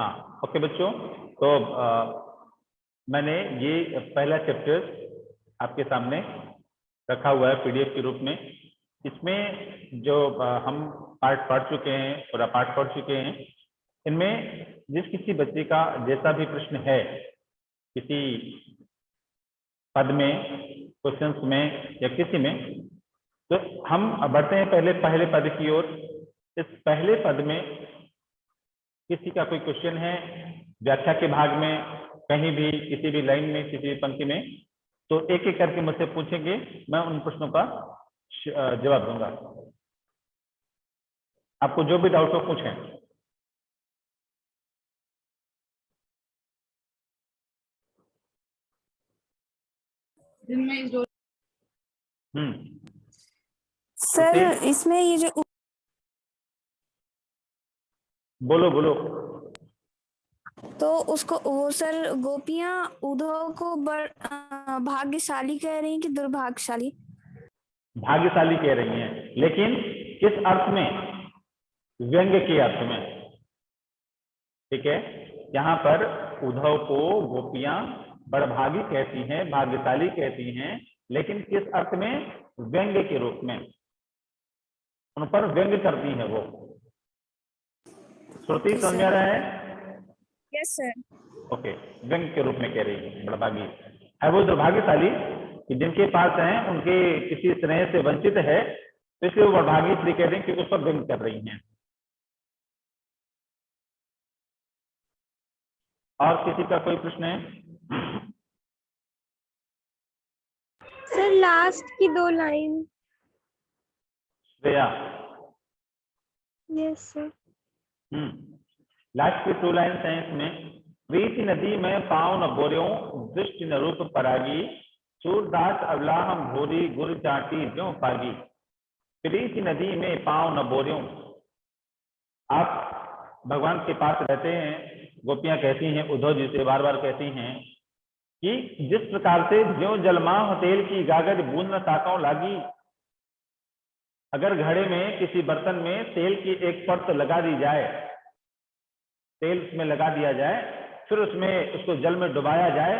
हाँ ओके बच्चों, तो मैंने ये पहला चैप्टर आपके सामने रखा हुआ है पीडीएफ के रूप में। इसमें जो हम पार्ट पढ़ चुके हैं, पूरा पार्ट पढ़ चुके हैं, इनमें जिस किसी बच्चे का जैसा भी प्रश्न है, किसी पद में, क्वेश्चंस में या किसी में, तो हम बढ़ते हैं पहले पद की ओर। इस पहले पद में किसी का कोई क्वेश्चन है व्याख्या के भाग में, कहीं भी, किसी भी लाइन में, किसी भी पंक्ति में, तो एक एक करके मुझसे पूछेंगे, मैं उन प्रश्नों का जवाब दूंगा। आपको जो भी डाउट हो पूछें। सर इसमें ये जो बोलो बोलो। तो उसको वो सर गोपियां उद्धव को भाग्यशाली कह रही हैं कि दुर्भाग्यशाली? भाग्यशाली कह रही हैं, लेकिन किस अर्थ में? व्यंग्य के अर्थ में। ठीक है, यहाँ पर उद्धव को गोपियां बड़भागी कहती हैं, भाग्यशाली कहती हैं, लेकिन किस अर्थ में? व्यंग्य के रूप में, उन पर व्यंग्य करती हैं वो। श्रुति समझ में आ रहा है? Yes sir. ओके, व्यंग्य के रूप में कह रही है बड़भागी है वो दुर्भाग्यशाली कि जिनके पास है उनके किसी स्नेह से वंचित है, तो इसलिए वो बड़भागी इसलिए कह रही है कि उस पर व्यंग्य कर रही हैं। और किसी का कोई प्रश्न है? सर लास्ट की 2 line. Shreya. Yes sir. Last की 2 लाइन्स हैं इसमें। प्रीति नदी में पाँव न बोर्यों, दृष्टि न रूप परागी, सूरदास अवलाहम भोरी, गुर चाटी ज्यों पागी। प्रीति नदी में पाँव न बोर्यों। आप भगवान के पास रहते हैं, गोपियां कहती हैं, उद्धव जी से बार बार कहती हैं कि जिस प्रकार से ज्यों जलमाह तेल की गागर बूंद न ताकों लागी, अगर घड़े में किसी बर्तन में तेल की एक परत लगा दी जाए, तेल उसमें लगा दिया जाए, फिर उसमें उसको जल में डुबाया जाए,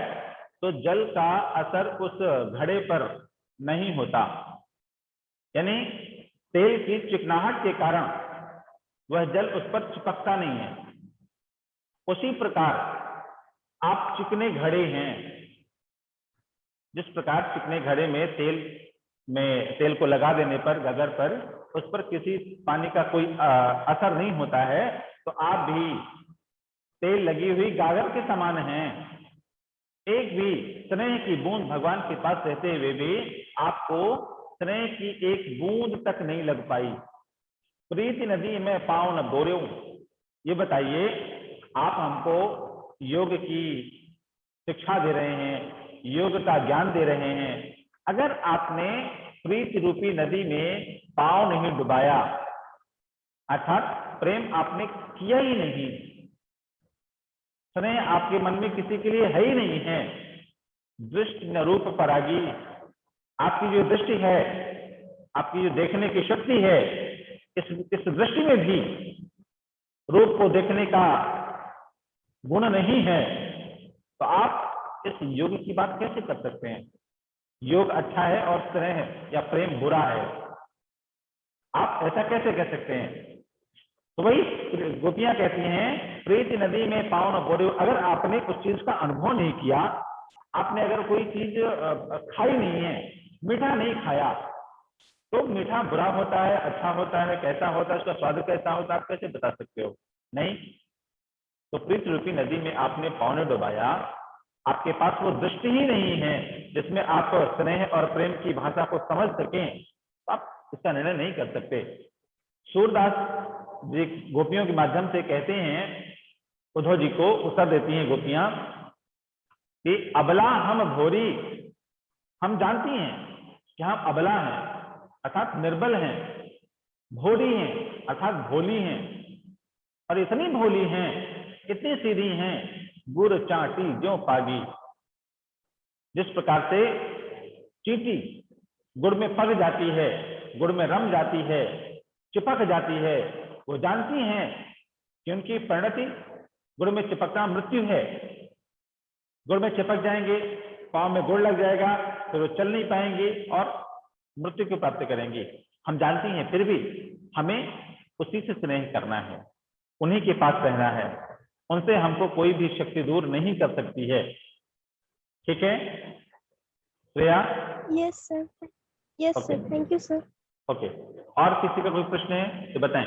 तो जल का असर उस घड़े पर नहीं होता, यानी तेल की चिकनाहट के कारण वह जल उस पर चिपकता नहीं है। उसी प्रकार आप चिकने घड़े हैं। जिस प्रकार चिकने घड़े में तेल को लगा देने पर, गगर पर, उस पर किसी पानी का कोई असर नहीं होता है, तो आप भी तेल लगी हुई गागर के समान हैं। एक भी स्नेह की बूंद भगवान के पास रहते हुए भी आपको स्नेह की एक बूंद तक नहीं लग पाई। प्रीति नदी में पाँव न बोर्यों। ये बताइए, आप हमको योग की शिक्षा दे रहे हैं, योग का ज्ञान दे रहे हैं, अगर आपने प्रीति रूपी नदी में पाँव नहीं डुबाया, अर्थात प्रेम आपने किया ही नहीं, स्नेह आपके मन में किसी के लिए है ही नहीं है, दृष्टि न रूप परागी, आपकी जो दृष्टि है, आपकी जो देखने की शक्ति है, इस दृष्टि में भी रूप को देखने का गुण नहीं है, तो आप इस योग की बात कैसे कर सकते हैं? योग अच्छा है और स्नेह या प्रेम बुरा है, आप ऐसा कैसे कह सकते हैं? तो वही गोपियां कहती हैं, प्रीति नदी में पाँव न बोर्यों। अगर आपने उस चीज का अनुभव नहीं किया, आपने अगर कोई चीज खाई नहीं है, मीठा नहीं खाया, तो मीठा बुरा होता है, अच्छा होता है, कैसा होता है, उसका स्वाद कैसा होता है, आप कैसे बता सकते हो? नहीं। तो प्रीति रूपी नदी में आपने पाँव न डुबाया, आपके पास वो दृष्टि ही नहीं है जिसमें आप स्नेह और प्रेम की भाषा को समझ सकें, आप इसका निर्णय नहीं कर सकते। सूरदास जी गोपियों के माध्यम से कहते हैं, उद्धव जी को उत्तर देती हैं गोपियां कि अबला हम भोरी, हम जानती हैं कि हम अबला हैं, अर्थात निर्बल हैं, भोरी हैं अर्थात भोली हैं, और इतनी भोली हैं, इतनी सीधी हैं, गुड़ चाटी ज्यों पागी। जिस प्रकार से चींटी गुड़ में पक जाती है, गुड़ में रम जाती है, चिपक जाती है, वो जानती हैं कि उनकी परिणति गुड़ में चिपकना मृत्यु है। गुड़ में चिपक जाएंगे, पाँव में गुड़ लग जाएगा, फिर वो चल नहीं पाएंगे और मृत्यु को प्राप्त करेंगे। हम जानते हैं, फिर भी हमें उसी से स्नेह करना है, उन्हीं के पास रहना है, उनसे हमको कोई भी शक्ति दूर नहीं कर सकती है। ठीक है Shreya? Yes sir, yes Okay. Sir, thank you sir. Okay, और किसी का कोई प्रश्न है तो बताएं।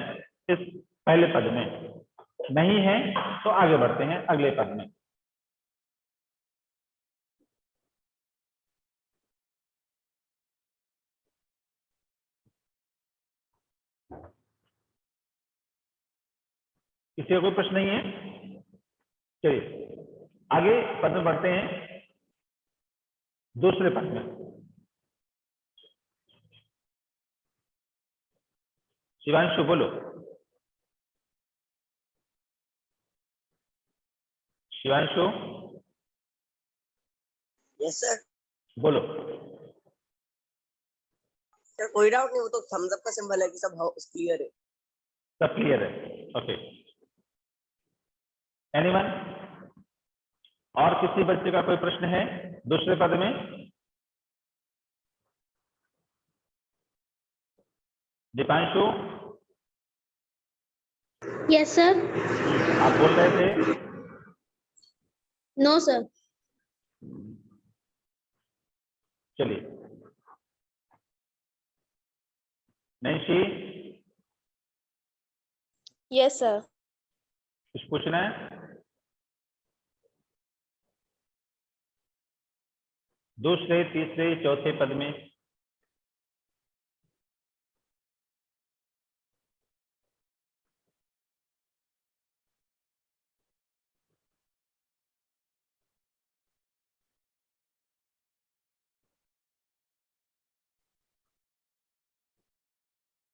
इस पहले पद में नहीं है तो आगे बढ़ते हैं अगले पद में। किसी का कोई प्रश्न नहीं है? चलिए आगे पद में बढ़ते हैं, दूसरे पद में। शिवांशु बोलो। Shivanshu yes sir. बोलो। सर कोई डाउट नहीं, वो तो थम्स अप का सिंबल है कि सब क्लियर है। सब क्लियर है? Okay, anyone? और किसी बच्चे का कोई प्रश्न है दूसरे पद में? Deepanshu yes sir. आप बोल रहे थे? No sir. चलिए नैन्सी, यस सर। कुछ पूछना है? दूसरे, तीसरे, चौथे पद में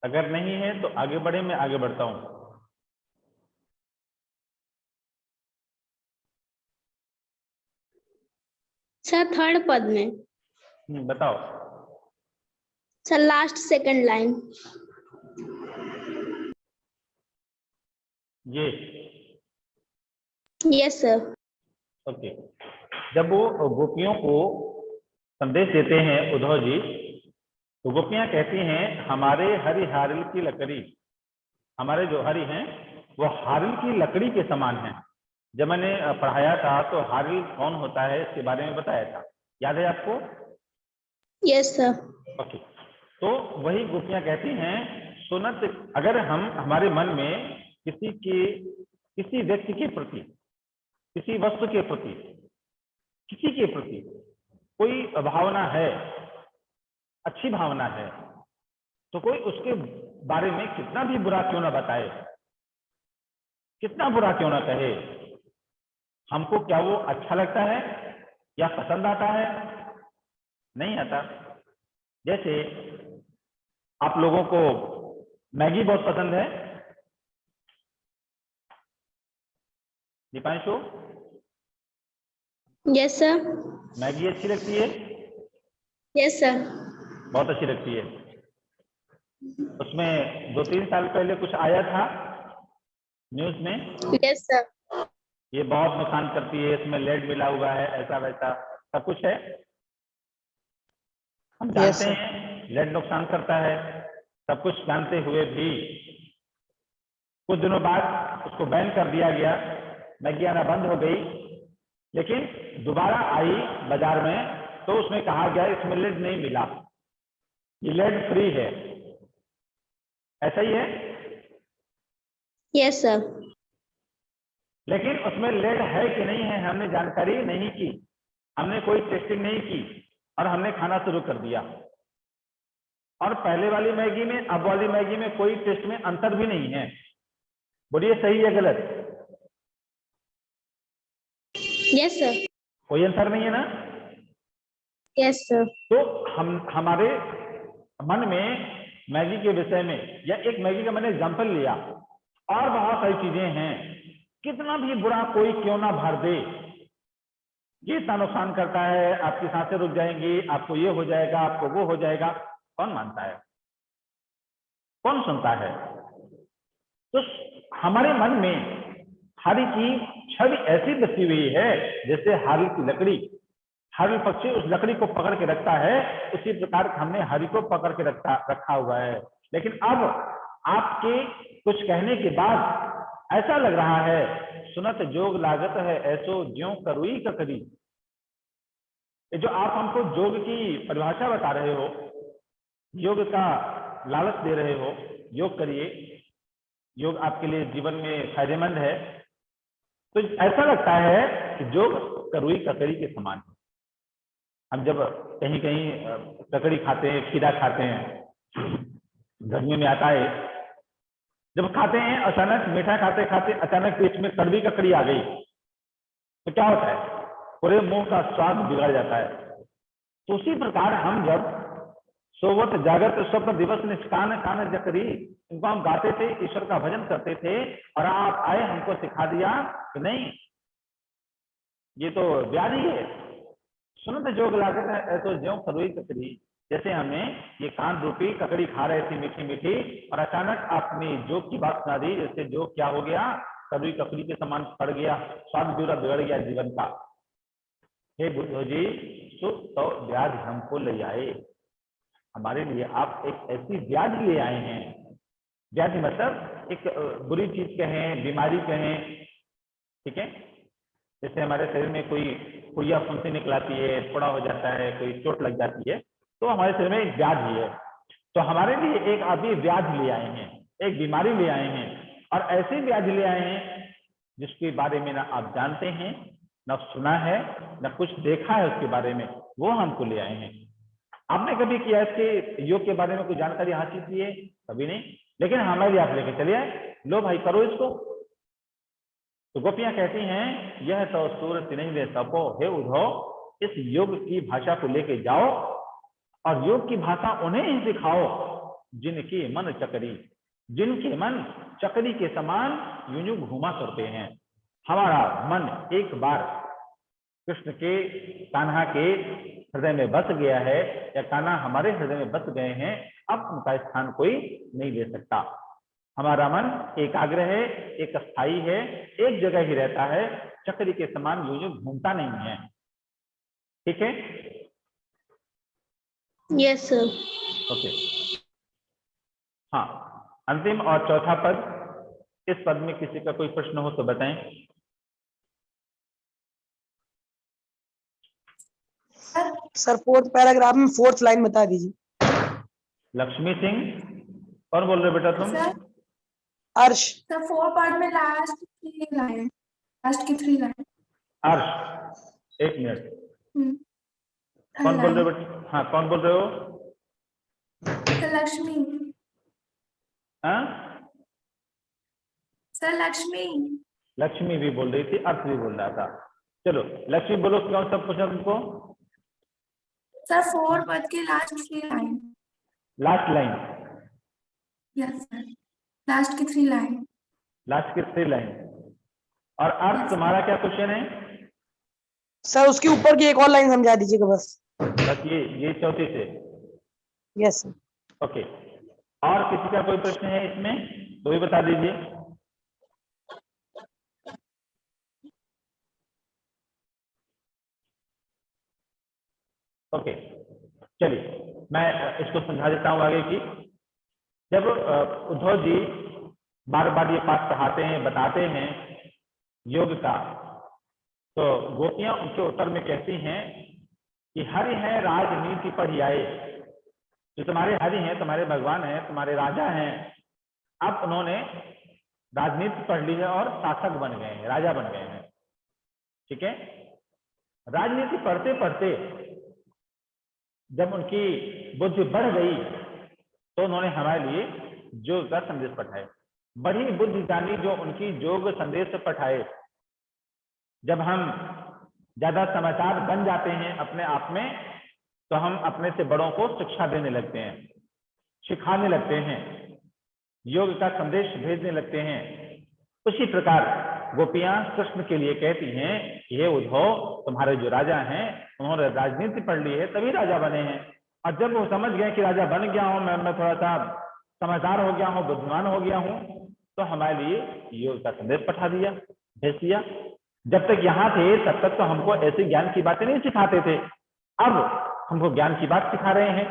अगर नहीं है तो आगे बढ़े, मैं आगे बढ़ता हूं। सर थर्ड पद में बताओ। Sir, last second line. ये यस सर। ओके, जब वो गोपियों को संदेश देते हैं उद्धव जी, तो गोपियां कहती हैं हमारे हरि हारिल की लकड़ी, हमारे जो हरि हैं वो हारिल की लकड़ी के समान हैं। जब मैंने पढ़ाया था तो हारिल कौन होता है इसके बारे में बताया था, याद है आपको? Yes sir. ओके, तो वही गोपियां कहती हैं सुनत, अगर हम हमारे मन में किसी व्यक्ति के प्रति, किसी वस्तु के प्रति, किसी के प्रति कोई भावना है, अच्छी भावना है, तो कोई उसके बारे में कितना भी बुरा क्यों ना बताए, कितना बुरा क्यों ना कहे, हमको क्या वो अच्छा लगता है या पसंद आता है? नहीं आता। जैसे आप लोगों को मैगी बहुत पसंद है, दीपांशु? Yes sir. मैगी अच्छी लगती है? Yes sir. बहुत अच्छी लगती है। उसमें 2-3 साल पहले कुछ आया था न्यूज में, यस सर। ये बहुत नुकसान करती है, इसमें लेड मिला हुआ है, ऐसा वैसा सब कुछ है। हम जानते हैं लेड नुकसान करता है, सब कुछ जानते हुए भी कुछ दिनों बाद उसको बैन कर दिया गया, मैगी आना बंद हो गई। लेकिन दोबारा आई बाजार में तो उसमें कहा गया इसमें लेड नहीं मिला, ये लेड फ्री है। ऐसा ही है? Yes sir. लेकिन उसमें लेड है कि नहीं है हमने जानकारी नहीं की, हमने कोई टेस्टिंग नहीं की और हमने खाना शुरू कर दिया। और पहले वाली मैगी में अब वाली मैगी में कोई टेस्ट में अंतर भी नहीं है। बोलिए सही है गलत? Yes sir. कोई अंतर नहीं है ना? Yes sir. तो हमारे मन में मैगी के विषय में, या एक मैगी का मैंने एग्जांपल लिया, और बहुत सारी चीजें हैं, कितना भी बुरा कोई क्यों ना भर दे, ये इतना नुकसान करता है, आपकी सांसें रुक जाएंगी, आपको ये हो जाएगा, आपको वो हो जाएगा, कौन मानता है? कौन सुनता है? तो हमारे मन में हारी की छवि ऐसी बसी हुई है जैसे हारी की लकड़ी, हारी पक्षी उस लकड़ी को पकड़ के रखता है, उसी प्रकार हमने हारी को पकड़ के रखा हुआ है। लेकिन अब आपके कुछ कहने के बाद ऐसा लग रहा है, सुनत जोग लागत है ऐसो ज्यों करुई ककरी। जो आप हमको योग की परिभाषा बता रहे हो, योग का लालच दे रहे हो, योग करिए, योग आपके लिए जीवन में फायदेमंद है, तो ऐसा लगता है कि योग करुई ककड़ी के समान है। हम जब कहीं कहीं ककड़ी खाते हैं, खीरा खाते हैं, गर्मियों में आता है, जब खाते हैं अचानक मीठा खाते खाते अचानक पेट में कड़वी ककड़ी आ गई तो क्या होता है, पूरे मुंह का स्वाद बिगड़ जाता है। तो उसी प्रकार हम जब सोवत जागत स्वप्न दिवस निष्कान कान जकरी, इनको हम गाते थे, ईश्वर का भजन करते थे, और आप आए हमको सिखा दिया कि नहीं, ये तो व्याधि है। सुनत जोग लागत है ऐसो ज्यों करुई ककड़ी, जैसे हमें ये कान रूपी ककड़ी खा रहे थे मीठी मीठी, और अचानक आपने जोग की बात सुना दी, जैसे जोग क्या हो गया, करुई ककड़ी के समान पड़ गया, स्वाद पूरा बिगड़ गया जीवन का। हे बुद्धो जी, सुख तो व्याधि हमको ले आए, हमारे लिए आप एक ऐसी व्याधि ले आए हैं। व्याधि मतलब एक बुरी चीज कहें, बीमारी कहें, ठीक है। जैसे हमारे शरीर में कोई पुड़िया फुंसी निकलाती है, फोड़ा हो जाता है, कोई चोट लग जाती है, तो हमारे शरीर में एक व्याधि है। तो हमारे लिए एक अभी व्याधि ले आए हैं, एक बीमारी ले आए हैं, और ऐसी व्याधि ले आए हैं जिसके बारे में ना आप जानते हैं, न सुना है, न कुछ देखा है उसके बारे में, वो हमको ले आए हैं। आपने कभी किया इसके योग के बारे में कोई जानकारी हासिल की है? कभी नहीं। लेकिन हमें भी आप लेके चलिए, लो भाई करो इसको। तो गोपियां कहती हैं, यह तो सूर तिनहि तपो, हे उद्धव, इस योग की भाषा को लेके जाओ, और योग की भाषा उन्हें ही सिखाओ जिनके मन चकरी, जिनके मन चकरी के समान यूं यूं घुमा करते हैं। हमारा मन एक बार कृष्ण के, कान्हा के हृदय में बस गया है, या कान्हा हमारे हृदय में बस गए हैं, अब उनका स्थान कोई नहीं ले सकता। हमारा मन एकाग्र है, एक स्थायी है, एक जगह ही रहता है, चक्री के समान यूं यूं घूमता नहीं है। ठीक है? Yes sir. ओके। हाँ, अंतिम और चौथा पद, इस पद में किसी का कोई प्रश्न हो तो बताएं। सर फोर्थ पैराग्राफ में फोर्थ लाइन बता दीजिए। लक्ष्मी सिंह, कौन बोल रहे हो बेटा तुम? अर्श। सर 4 पार्ट में लास्ट की लाइन, लास्ट की 3 लाइन। अर्श, एक मिनट, कौन बोल लाइन। रहे हो बेटा? हाँ, कौन बोल रहे हो? सर लक्ष्मी। हाँ, सर लक्ष्मी। लक्ष्मी भी बोल रही थी, अर्थ भी बोल रहा था। चलो लक्ष्मी बोलो, क्या सब पूछा तुमको? सर 4 पद की last 3 line. Last line? Yes sir, last की 3 लाइन। लास्ट की 3 लाइन। और अर्थ तुम्हारा क्या क्वेश्चन है? सर उसके ऊपर की एक और लाइन समझा दीजिएगा बस। बस ये चौथी से? Yes sir. ओके। और किसी का कोई प्रश्न है इसमें तो भी बता दीजिए। ओके, चलिए मैं इसको समझा देता हूं आगे की। जब उद्धव जी बार बार ये बात पढ़ाते हैं, बताते हैं योग का, तो गोपियां उनके उत्तर में कहती हैं कि हरि है राजनीति पर ही आए। जो तुम्हारे हरि हैं, तुम्हारे भगवान हैं, तुम्हारे राजा हैं, अब उन्होंने राजनीति पढ़ ली है और शासक बन गए हैं, राजा बन गए हैं। ठीक है? राजनीति पढ़ते पढ़ते जब उनकी बुद्धि बढ़ गई तो उन्होंने हमारे लिए योग का संदेश पठाए। बड़ी बुद्धि जानी जो उनकी योग संदेश पठाए। जब हम ज्यादा समझदार बन जाते हैं अपने आप में, तो हम अपने से बड़ों को शिक्षा देने लगते हैं, सिखाने लगते हैं, योग का संदेश भेजने लगते हैं। उसी प्रकार गोपियां कृष्ण के लिए कहती हैं, ये उद्धव, तुम्हारे जो राजा हैं उन्होंने राजनीति पढ़ ली है तभी राजा बने हैं, और जब वो समझ गए कि राजा बन गया हूं मैं थोड़ा सा समझदार हो गया हूं, बुद्धिमान हो गया हूं, तो हमारे लिए योग का संदेश पठा दिया। भेज दिया। जब तक यहाँ थे तब तक तो हमको ऐसे ज्ञान की बातें नहीं सिखाते थे, अब हमको ज्ञान की बात सिखा रहे हैं।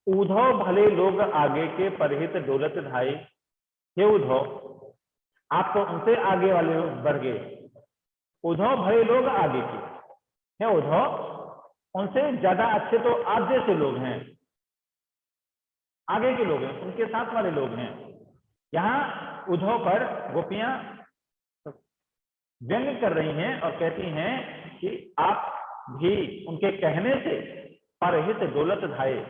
उद्धव भले लोग आगे के परहित दौलत धाये, हे उद्धव आप तो उनसे आगे वाले बढ़ गए। उद्धव भले लोग आगे के, हे उद्धव उनसे ज्यादा अच्छे तो आप जैसे लोग हैं, आगे के लोग हैं, उनके साथ वाले लोग हैं। यहाँ उद्धव पर गोपियां व्यंग कर रही हैं और कहती हैं कि आप भी उनके कहने से परहित दौलत धाये,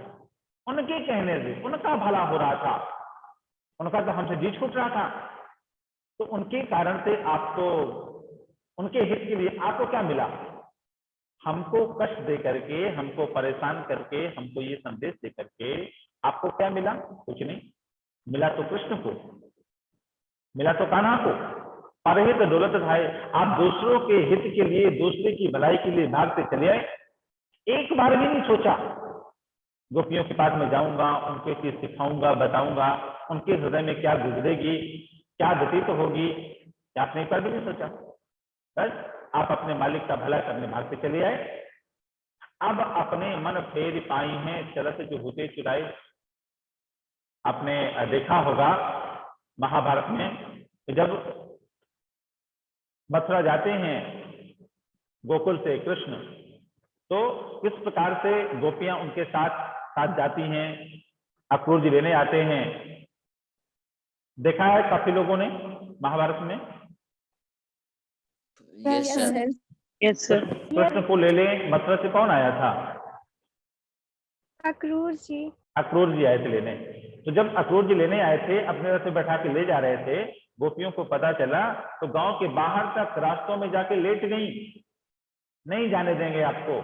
उनके कहने से उनका भला हो रहा था, उनका तो हमसे जी छूट रहा था, तो उनके कारण से आप तो उनके हित के लिए आपको क्या मिला? हमको कष्ट दे करके, हमको परेशान करके, हमको ये संदेश दे करके आपको क्या मिला? कुछ नहीं मिला। तो कृष्ण को मिला, तो कान्हा को। परहित दौलत धाये, आप दूसरों के हित के लिए, दूसरे की भलाई के लिए भागते चले आए, एक बार भी नहीं सोचा गोपियों के पास में जाऊंगा, उनके चीज सिखाऊंगा, बताऊंगा, उनके हृदय में क्या गुजरेगी, क्या व्यतीत होगी, आपने एक बार भी नहीं सोचा। बस आप अपने मालिक का भला करने भागते चले आए। अब अपने मन फेर पाई हैं चरत जो होते चुराए। आपने देखा होगा महाभारत में जब मथुरा जाते हैं गोकुल से कृष्ण, तो किस प्रकार से गोपियां उनके साथ साथ जाती हैं, अक्रूर जी लेने आते हैं। देखा है काफी लोगों ने महाभारत में। Yes sir. Yes sir. Krishna को ले मथुरा से कौन आया था? अक्रूर जी। अक्रूर जी आए थे लेने। तो जब अक्रूर जी लेने आए थे, अपने रथ पे बैठा के ले जा रहे थे, गोपियों को पता चला तो गांव के बाहर तक रास्तों में जाके लेट गई, नहीं जाने देंगे आपको,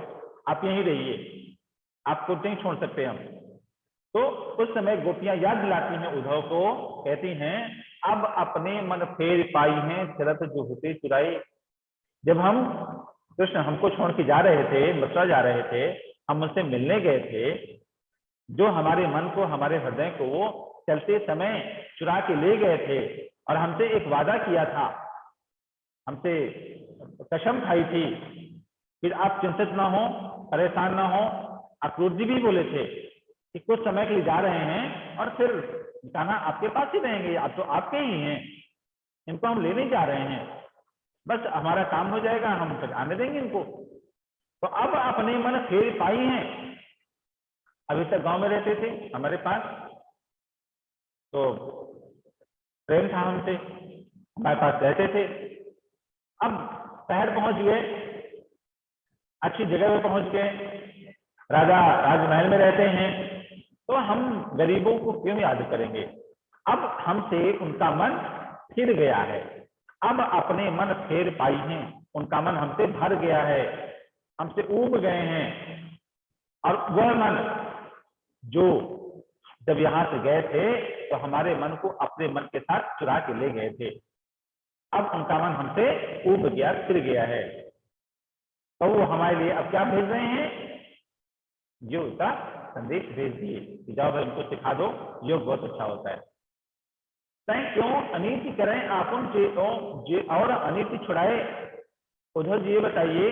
आप यहीं रहिए, आपको नहीं छोड़ सकते हम। तो उस समय गोपियां याद दिलाती हैं उद्धव को, कहती हैं अब अपने मन फेर पाई हैं चरत जो होते चुराए। जब हम कृष्ण हमको छोड़ के जा रहे थे, मथुरा जा रहे थे, हम उनसे मिलने गए थे, जो हमारे मन को, हमारे हृदय को वो चलते समय चुरा के ले गए थे और हमसे एक वादा किया था, हमसे कसम खाई थी, फिर आप चिंतित ना हो, परेशान ना हो। अक्रूर जी भी बोले थे कि कुछ समय के लिए जा रहे हैं और फिर कान्हा आपके पास ही रहेंगे, आप तो आपके ही हैं, इनको हम लेने जा रहे हैं, बस हमारा काम हो जाएगा, हम फिर आने देंगे इनको। तो अब अपने मन फेर पाई हैं। अभी तक गांव में रहते थे हमारे पास, तो प्रेम था हमसे, हमारे पास रहते थे। अब शहर पहुंच गए, अच्छी जगह पे पहुंच गए, राजा राजमहल में रहते हैं, तो हम गरीबों को क्यों याद करेंगे? अब हमसे उनका मन फिर गया है, अब अपने मन फेर पाई हैं, उनका मन हमसे भर गया है, हमसे ऊब गए हैं। और वह मन जो जब यहां से गए थे तो हमारे मन को अपने मन के साथ चुरा के ले गए थे, अब उनका मन हमसे ऊब गया, फिर गया है। तो वो हमारे लिए अब क्या भेज रहे हैं? योग का संदेश भेज दिए कि जाओ भाई उनको सिखा दो, योग बहुत अच्छा होता है। तय क्यों अनीति करें आपन जे और अनीति छुड़ाए। उद्धव जी ये बताइए,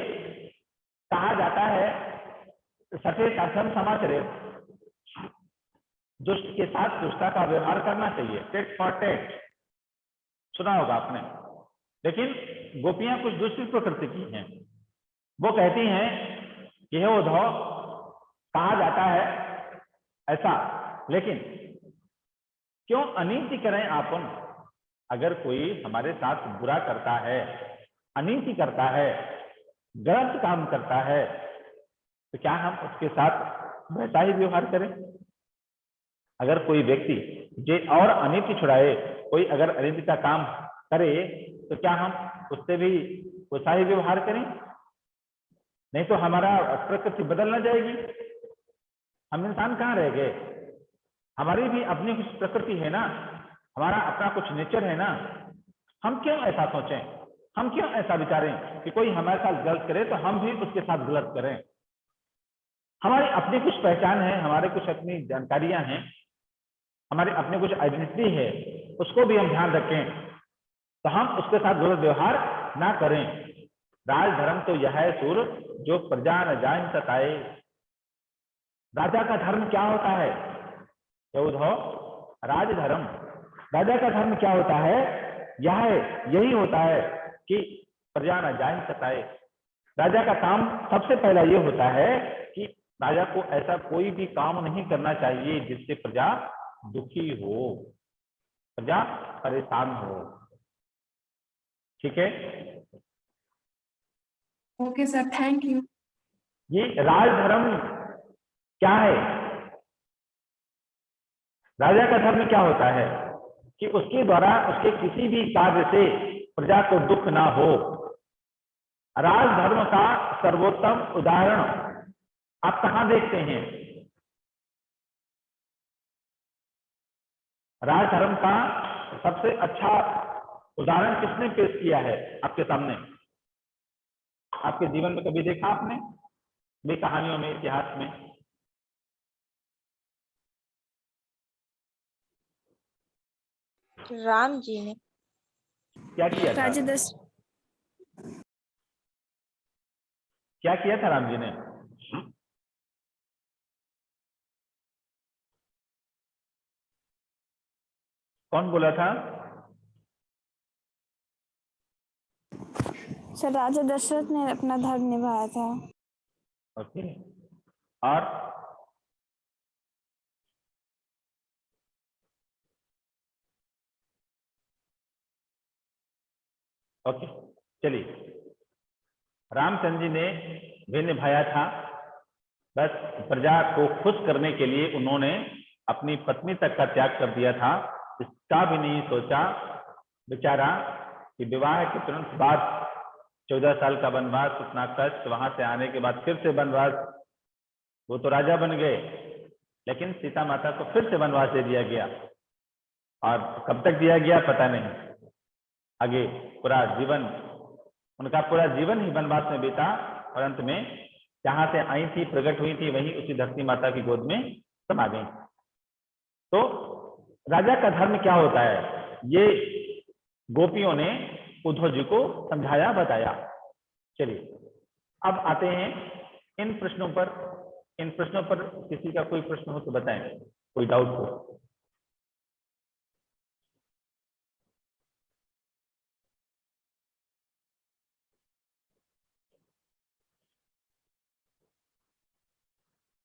कहा जाता है सठे साधन समाचरे, दुष्ट के साथ दुष्टता का व्यवहार करना चाहिए, टेट फॉर टेट, सुना होगा आपने। लेकिन गोपियां कुछ दूसरी प्रकृति की हैं। वो कहती हैं कि हे उद्धव, कहा जाता है ऐसा, लेकिन क्यों अनीति करें आपन। अगर कोई हमारे साथ बुरा करता है, अनीति करता है, गलत काम करता है, तो क्या हम उसके साथ वैसा ही व्यवहार करें? अगर कोई व्यक्ति जे और अनीति छुड़ाए, कोई अगर अनीति का काम करे, तो क्या हम उससे भी वैसा ही व्यवहार करें? नहीं तो हमारा प्रकृति बदल ना जाएगी, हम इंसान कहाँ रह गए? हमारी भी अपनी कुछ प्रकृति है ना, हमारा अपना कुछ नेचर है ना। हम क्यों ऐसा सोचें, हम क्यों ऐसा विचारें कि कोई हमारे साथ गलत करे तो हम भी उसके साथ गलत करें? हमारी अपनी कुछ पहचान है, हमारे कुछ अपनी जानकारियां हैं, हमारे अपने कुछ आइडेंटिटी है, उसको भी हम ध्यान रखें। तो हम उसके साथ गलत व्यवहार ना करें। राजधर्म तो यह है सुर जो प्रजा न जान सताए। राजा का धर्म क्या होता है? राजधर्म, राजा का धर्म क्या होता है? यही होता है कि प्रजा न जान सताए। राजा का काम सबसे पहला ये होता है कि राजा को ऐसा कोई भी काम नहीं करना चाहिए जिससे प्रजा दुखी हो, प्रजा परेशान हो। ठीक है, Okay, sir. Thank you. ये राजधर्म क्या है? राजा का धर्म क्या होता है कि उसके द्वारा उसके किसी भी कार्य से प्रजा को दुख ना हो। राजधर्म का सर्वोत्तम उदाहरण आप कहां देखते हैं? राजधर्म का सबसे अच्छा उदाहरण किसने पेश किया है आपके सामने? आपके जीवन में कभी देखा आपने? भी कहानियों में, इतिहास में? राम जी ने। क्या किया था? राजा दस क्या किया था राम जी ने? कौन बोला था? सर राजा दशरथ ने अपना धर्म निभाया था। ओके, और ओके, चलिए, रामचंद्र जी ने भी निभाया था। बस प्रजा को खुश करने के लिए उन्होंने अपनी पत्नी तक का त्याग कर दिया था। इसका भी नहीं सोचा बेचारा कि विवाह के तुरंत बाद 14 साल का वनवास, उतना कष्ट, वहां से आने के बाद फिर से वनवास। वो तो राजा बन गए, लेकिन सीता माता को फिर से वनवास दे दिया गया, और कब तक दिया गया पता नहीं। आगे पूरा जीवन, उनका पूरा जीवन ही वनवास में बीता, और अंत में जहां से आई थी, प्रकट हुई थी, वहीं उसी धरती माता की गोद में समा गई। तो राजा का धर्म क्या होता है, ये गोपियों ने उद्धव जी को समझाया, बताया। चलिए अब आते हैं इन प्रश्नों पर। इन प्रश्नों पर किसी का कोई प्रश्न हो तो बताएं, कोई डाउट हो।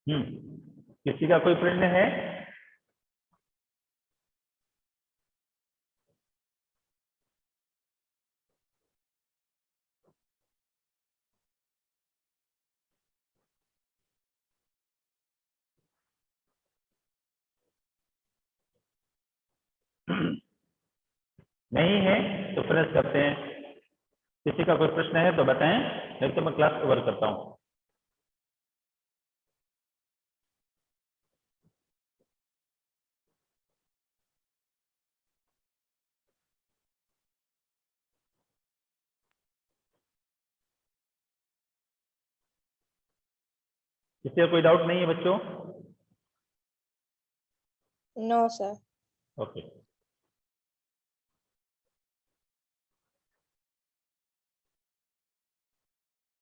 किसी का कोई प्रश्न है? नहीं है तो फिनिश करते हैं। किसी का कोई प्रश्न है तो बताएं, नहीं तो मैं क्लास ओवर करता हूं। किसी का कोई डाउट नहीं है बच्चों? No sir. ओके।